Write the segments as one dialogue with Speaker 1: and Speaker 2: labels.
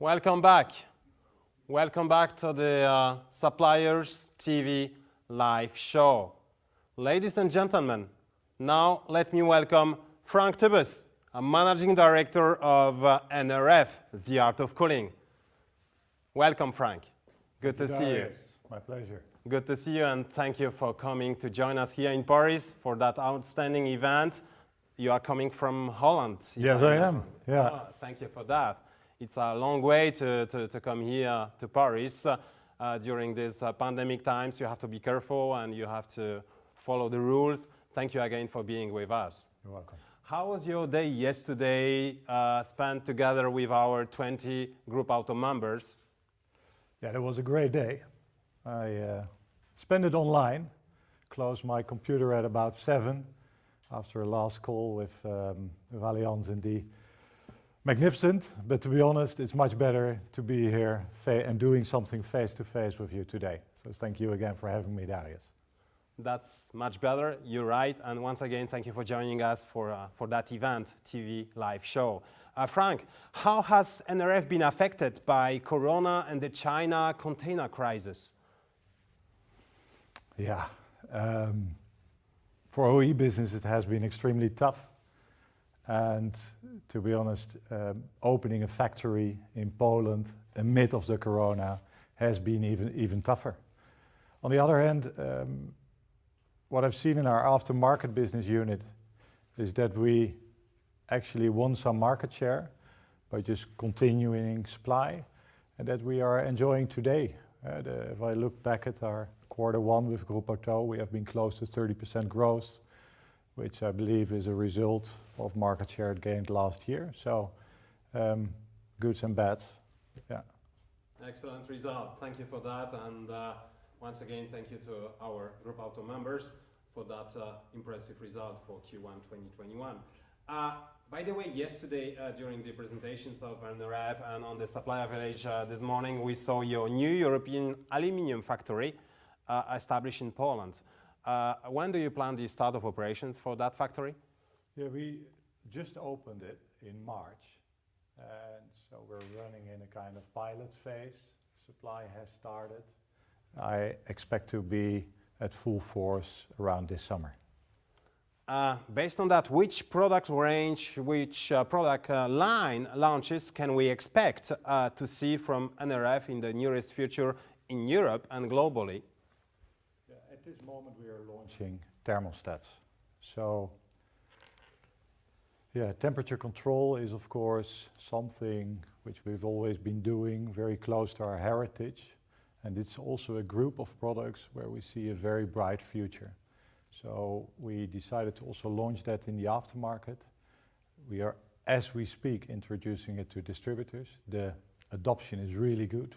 Speaker 1: Welcome back. Welcome back to the Suppliers TV live show. Ladies and gentlemen, now let me welcome Frank Toebes, a Managing Director of NRF, The Art of Cooling. Welcome, Frank. Good to see you.
Speaker 2: My pleasure.
Speaker 1: Good to see you, and thank you for coming to join us here in Paris for that outstanding event. You are coming from Holland.
Speaker 2: Yes, I am. Yeah.
Speaker 1: Oh, thank you for that. It's a long way to come here to Paris. During these pandemic times, you have to be careful and you have to follow the rules. Thank you again for being with us.
Speaker 2: You're welcome.
Speaker 1: How was your day yesterday spent together with our 20 Groupauto members?
Speaker 2: Yeah, that was a great day. I spent it online, closed my computer at about 7 after a last call with Allianz and the magnificent, but to be honest, it's much better to be here and doing something face-to-face with you today. So thank you again for having me, Dariusz.
Speaker 1: That's much better, you're right. And once again, thank you for joining us for that event, TV live show. Frank, how has NRF been affected by Corona and the China container crisis?
Speaker 2: Yeah, for OE business it has been extremely tough. And to be honest, opening a factory in Poland amid of the Corona has been even tougher. On the other hand, what I've seen in our aftermarket business unit is that we actually won some market share by just continuing supply, and that we are enjoying today. If I look back at our Q1 with Groupauto, we have been close to 30% growth, which I believe is a result of market share gained last year. So, goods and bads, yeah.
Speaker 1: Excellent result. Thank you for that. And once again, thank you to our Groupauto members for that impressive result for Q1 2021. By the way, yesterday during the presentations of NRF and on the Supplier Village this morning, we saw your new European aluminium factory established in Poland. When do you plan the start of operations for that factory?
Speaker 2: Yeah, we just opened it in March, and so we're running in a kind of pilot phase. Supply has started. I expect to be at full force around this summer.
Speaker 1: Based on that, which product range, which product line launches can we expect to see from NRF in the nearest future in Europe and globally?
Speaker 2: Yeah, at this moment we are launching thermostats. So, yeah, temperature control is of course something which we've always been doing, very close to our heritage. And it's also a group of products where we see a very bright future. So we decided to also launch that in the aftermarket. We are, as we speak, introducing it to distributors. The adoption is really good.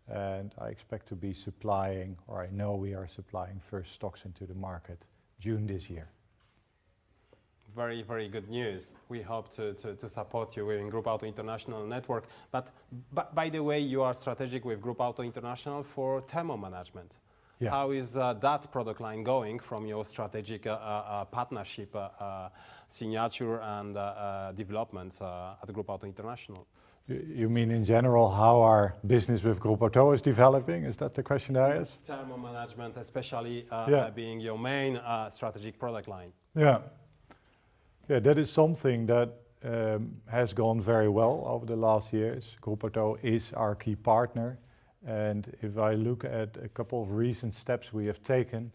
Speaker 2: And I expect to be supplying, or I know we are supplying first stocks into the market June this year.
Speaker 1: Very, very good news. We hope to support you in Groupauto International Network. But by the way, you are strategic with Groupauto International for thermal management. Yeah. How is that product line going from your strategic partnership, signature and development at Groupauto International?
Speaker 2: You mean in general how our business with Groupauto is developing? Is that the question, Dariusz?
Speaker 1: Thermal management, especially being your main strategic product line.
Speaker 2: Yeah. Yeah, that is something that has gone very well over the last years. Groupauto is our key partner. And if I look at a couple of recent steps we have taken,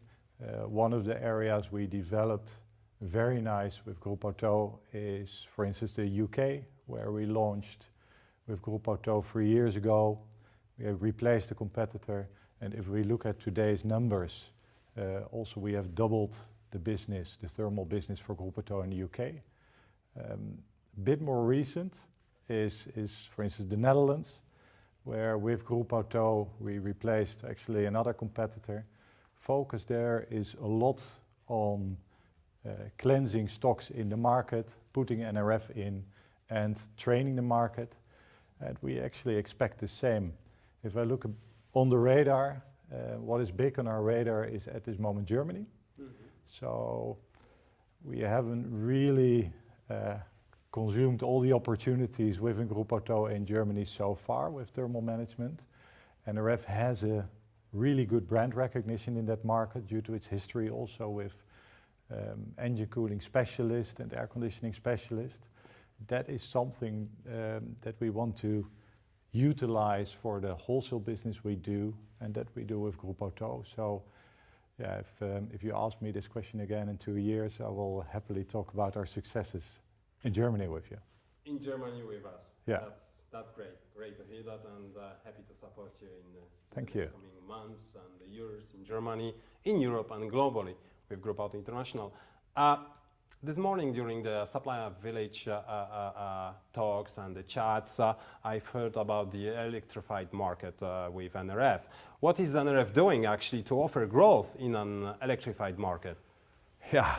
Speaker 2: one of the areas we developed very nice with Groupauto is, for instance, the UK, where we launched with Groupauto 3 years ago. We have replaced the competitor. And if we look at today's numbers, also we have doubled the business, the thermal business for Groupauto in the UK. A bit more recent is, for instance, the Netherlands, where with Groupauto we replaced actually another competitor. Focus there is a lot on cleansing stocks in the market, putting NRF in and training the market. And we actually expect the same. If I look on the radar, what is big on our radar is at this moment Germany. Mm-hmm. So we haven't really consumed all the opportunities within Groupauto in Germany so far with thermal management. NRF has a really good brand recognition in that market due to its history also with engine cooling specialist and air conditioning specialist. That is something that we want to utilize for the wholesale business we do and that we do with Groupauto. So yeah, if you ask me this question again in 2 years, I will happily talk about our successes in Germany with you.
Speaker 1: In Germany with us.
Speaker 2: Yeah.
Speaker 1: That's great. Great to hear that, and happy to support you in
Speaker 2: Thank
Speaker 1: the
Speaker 2: you.
Speaker 1: next coming months and the years in Germany, in Europe and globally with Groupauto International. This morning during the Supplier Village talks and the chats, I've heard about the electrified market with NRF. What is NRF doing actually to offer growth in an electrified market?
Speaker 2: Yeah,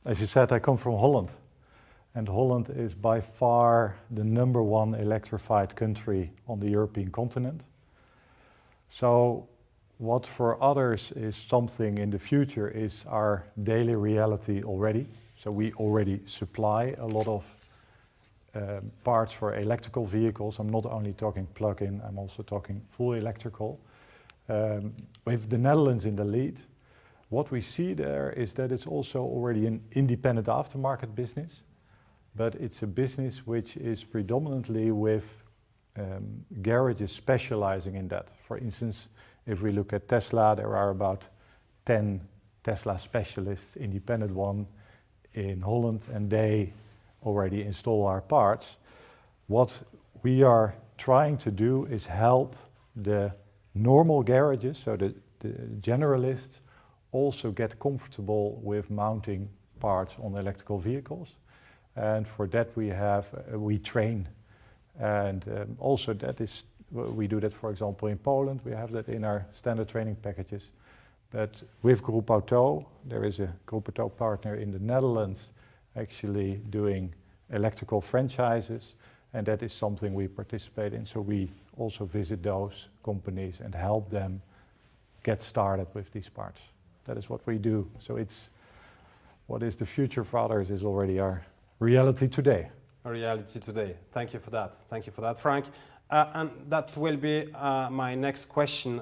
Speaker 2: as you said, I come from Holland. And Holland is by far the #1 electrified country on the European continent. So what for others is something in the future is our daily reality already. So we already supply a lot of parts for electrical vehicles. I'm not only talking plug-in, I'm also talking full electrical. With the Netherlands in the lead, what we see there is that it's also already an independent aftermarket business, but it's a business which is predominantly with garages specializing in that. For instance, if we look at Tesla, there are about 10 Tesla specialists, independent one in Holland, and they already install our parts. What we are trying to do is help the normal garages, so the generalists, also get comfortable with mounting parts on electrical vehicles. And for that we train. And also that is, we do that, for example, in Poland. We have that in our standard training packages. But with Groupauto, there is a Groupauto partner in the Netherlands actually doing electrical franchises, and that is something we participate in. So we also visit those companies and help them get started with these parts. That is what we do. So it's what is the future for others is already our reality today.
Speaker 1: A reality today. Thank you for that. Thank you for that, Frank. And that will be my next question.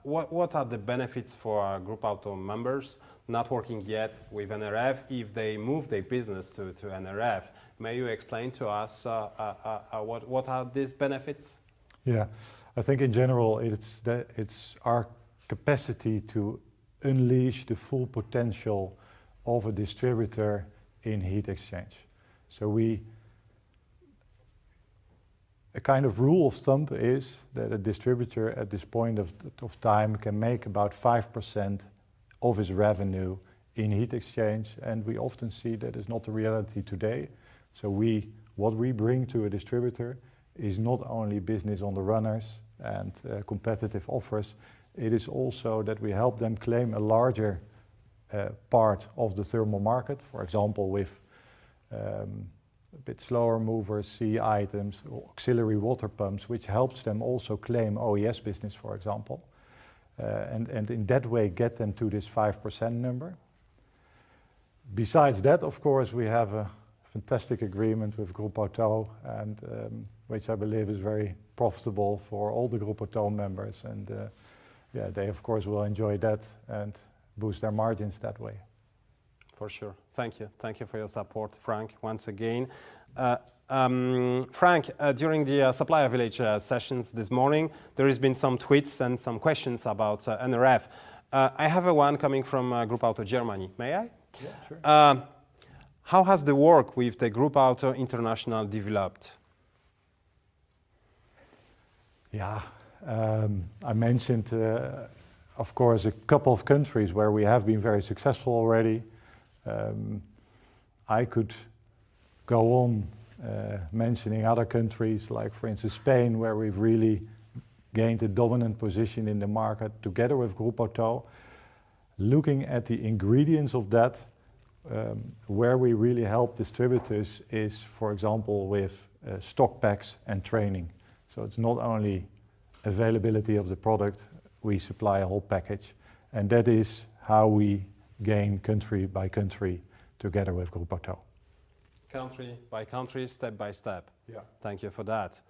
Speaker 1: What are the benefits for our Groupauto members not working yet with NRF if they move their business to NRF? May you explain to us what are these benefits?
Speaker 2: Yeah, I think in general it's our capacity to unleash the full potential of a distributor in heat exchange. So a kind of rule of thumb is that a distributor at this point of time can make about 5% of his revenue in heat exchange, and we often see that is not the reality today. So what we bring to a distributor is not only business on the runners and competitive offers, it is also that we help them claim a larger part of the thermal market, for example with a bit slower movers, C items, auxiliary water pumps, which helps them also claim OES business, for example, and in that way get them to this 5% number. Besides that, of course, we have a fantastic agreement with Groupauto, and which I believe is very profitable for all the Groupauto members, and yeah, they of course will enjoy that and boost their margins that way.
Speaker 1: For sure. Thank you. Thank you for your support, Frank, once again. Frank, during the Supplier Village sessions this morning, there has been some tweets and some questions about NRF. I have one coming from Groupauto Germany. May I?
Speaker 2: Yeah, sure.
Speaker 1: How has the work with the Groupauto International developed?
Speaker 2: Yeah, I mentioned, of course, a couple of countries where we have been very successful already. I could go on mentioning other countries, like for instance Spain, where we've really gained a dominant position in the market together with Groupauto. Looking at the ingredients of that, where we really help distributors is, for example, with stock packs and training. So it's not only availability of the product, we supply a whole package, and that is how we gain country by country together with Groupauto.
Speaker 1: country, step by step.
Speaker 2: Yeah.
Speaker 1: Thank you for that.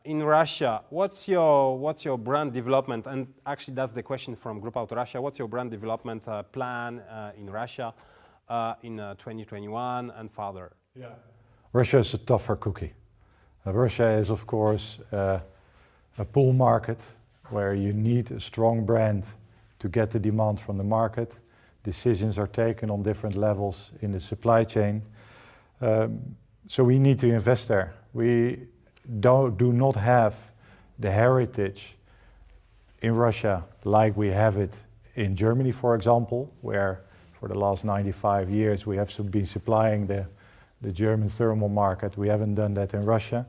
Speaker 1: In Russia, what's your brand development? And actually, that's the question from Groupauto Russia. What's your brand development plan in Russia in 2021 and further?
Speaker 2: Yeah. Russia is a tougher cookie. Russia is, of course, a pull market where you need a strong brand to get the demand from the market. Decisions are taken on different levels in the supply chain. So we need to invest there. We do not have the heritage in Russia like we have it in Germany, for example, where for the last 95 years we have been supplying the German thermal market. We haven't done that in Russia.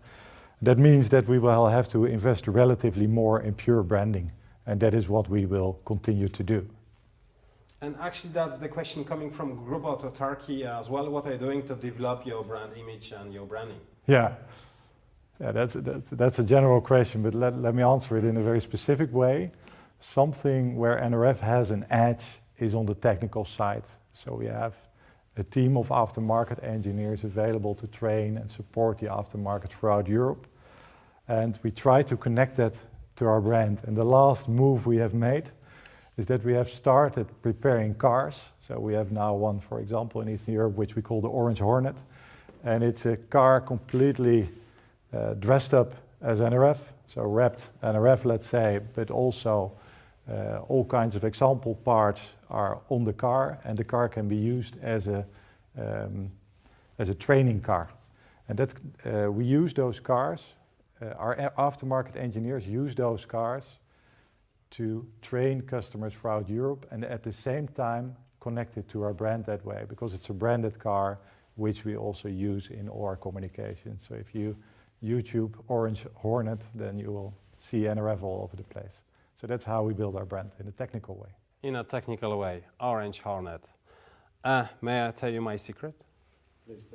Speaker 2: That means that we will have to invest relatively more in pure branding, and that is what we will continue to do.
Speaker 1: And actually, that's the question coming from Groupauto Turkey as well. What are you doing to develop your brand image and your branding?
Speaker 2: Yeah, that's a general question, but let me answer it in a very specific way. Something where NRF has an edge is on the technical side. So we have a team of aftermarket engineers available to train and support the aftermarket throughout Europe. And we try to connect that to our brand. And the last move we have made is that we have started preparing cars. So we have now one, for example, in Eastern Europe, which we call the Orange Hornet. And it's a car completely dressed up as NRF, so wrapped NRF, let's say, but also all kinds of example parts are on the car, and the car can be used as a training car. And that we use those cars, our aftermarket engineers use those cars to train customers throughout Europe, and at the same time connect it to our brand that way, because it's a branded car which we also use in all our communication. So if you YouTube Orange Hornet, then you will see NRF all over the place. So that's how we build our brand, in a technical way.
Speaker 1: In a technical way, Orange Hornet. May I tell you my secret?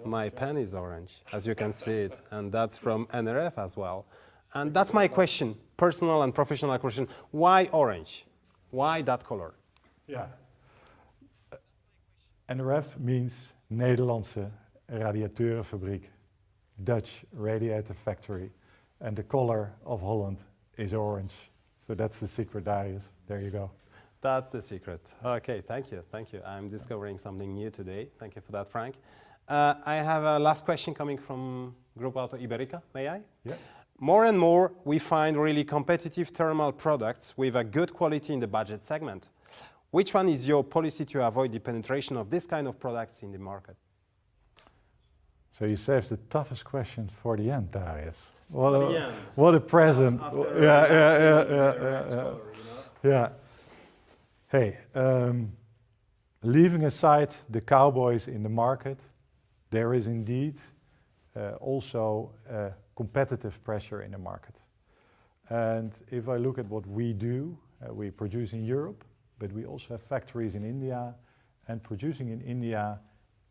Speaker 1: My pen is orange, as you can see it, and that's from NRF as well. And that's my question, personal and professional question. Why orange? Why that color?
Speaker 2: Yeah. NRF means Nederlandse radiatorenfabriek, Dutch radiator factory, and the color of Holland is orange. So that's the secret, Dariusz. There you go.
Speaker 1: That's the secret. Okay, thank you, thank you. I'm discovering something new today. Thank you for that, Frank. I have a last question coming from Groupauto Iberica. May I?
Speaker 2: Yeah.
Speaker 1: More and more, we find really competitive thermal products with a good quality in the budget segment. Which one is your policy to avoid the penetration of this kind of products in the market?
Speaker 2: So you saved the toughest question for the end, Dariusz. What a present. Yeah. Hey, leaving aside the cowboys in the market, there is indeed also competitive pressure in the market. And if I look at what we do, we produce in Europe, but we also have factories in India, and producing in India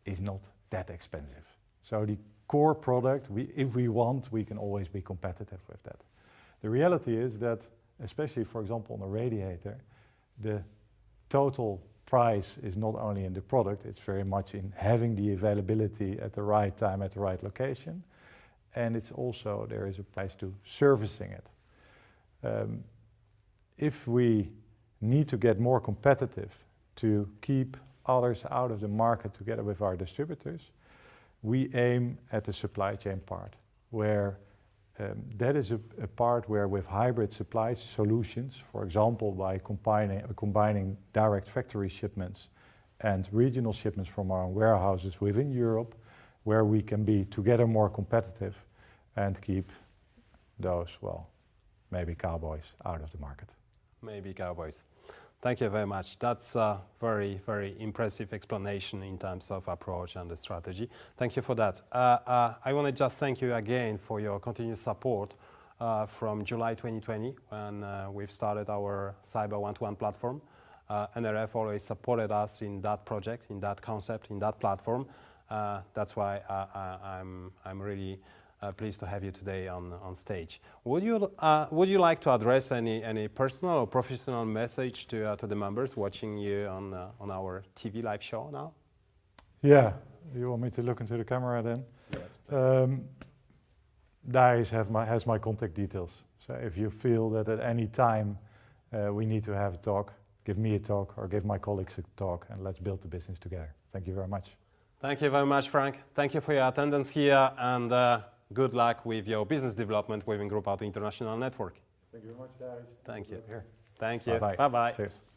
Speaker 2: is not that expensive. So the core product, if we want, we can always be competitive with that. The reality is that, especially for example on a radiator, the total price is not only in the product, it's very much in having the availability at the right time, at the right location. And it's also, there is a price to servicing it. If we need to get more competitive to keep others out of the market together with our distributors, we aim at the supply chain part, where that is a part where with hybrid supply solutions, for example, by combining direct factory shipments and regional shipments from our warehouses within Europe, where we can be together more competitive and keep those, well, maybe cowboys out of the market. Maybe cowboys.
Speaker 1: Thank you very much. That's a very, very impressive explanation in terms of approach and the strategy. Thank you for that. I want to just thank you again for your continued support from July 2020 when we've started our Cyber One-to-One platform. NRF always supported us in that project, in that concept, in that platform. That's why I'm really pleased to have you today on stage. Would you like to address any personal or professional message to the members watching you on our TV live show now?
Speaker 2: Yeah, you want me to look into the camera then?
Speaker 1: Yes.
Speaker 2: Dariusz has my contact details. So if you feel that at any time we need to have a talk, give me a talk or give my colleagues a talk, and let's build the business together. Thank you very much.
Speaker 1: Thank you very much, Frank. Thank you for your attendance here, and good luck with your business development within Groupauto International Network.
Speaker 2: Thank you very much, Dariusz.
Speaker 1: Thank you.
Speaker 2: Here.
Speaker 1: Thank you.
Speaker 2: Bye-bye.
Speaker 1: Bye-bye.
Speaker 2: Cheers.